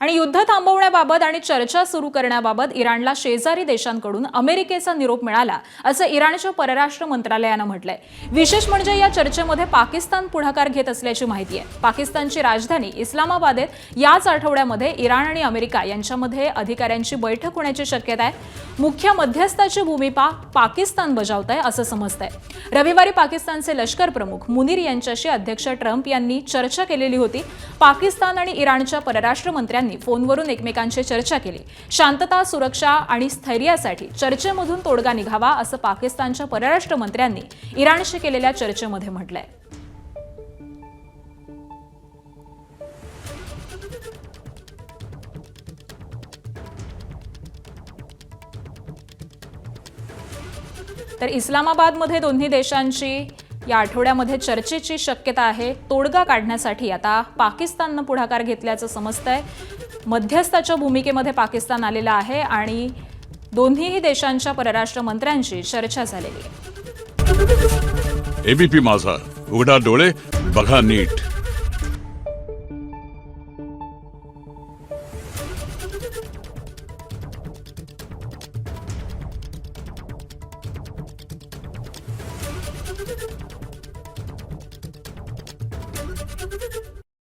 आणि युद्ध थांबवण्याबाबत आणि चर्चा सुरू करण्याबाबत इराणला शेजारी देशांकडून अमेरिकेचा निरोप मिळाला असं इराणच्या परराष्ट्र मंत्रालयानं म्हटलंय। विशेष म्हणजे या चर्चेमध्ये पाकिस्तान पुढाकार घेत असल्याची माहिती आहे। पाकिस्तानची राजधानी इस्लामाबादेत याच आठवड्यामध्ये इराण आणि अमेरिका यांच्यामध्ये अधिकाऱ्यांची बैठक होण्याची शक्यता आहे। मुख्य मध्यस्थाची भूमिका पाकिस्तान बजावतंय असं समजतंय। रविवारी पाकिस्तानचे लष्कर प्रमुख मुनीर यांच्याशी अध्यक्ष ट्रम्प यांनी चर्चा केलेली होती। पाकिस्तान आणि इराणच्या परराष्ट्र मंत्र्यांनी फोनवरून एकमेकांशी चर्चा केली। शांतता, सुरक्षा आणि स्थैर्यासाठी चर्चेमधून तोडगा निघावा असं पाकिस्तानच्या परराष्ट्र मंत्र्यांनी इराणशी केलेल्या चर्चेमध्ये म्हटलंय। तर इस्लामाबादमध्ये दोन्ही देशांची या आठवड्यामध्ये चर्चेची शक्यता आहे। तोडगा काढण्यासाठी आता पाकिस्ताननं पुढाकार घेतल्याचं समजतंय। मध्यस्थाच्या भूमिकेमध्ये पाकिस्तान आलेला आहे आणि दोन्ही देशांच्या परराष्ट्र मंत्र्यांची चर्चा झालेली आहे। एबीपी माझा, उघडा डोळे बघा नीट। Thank you.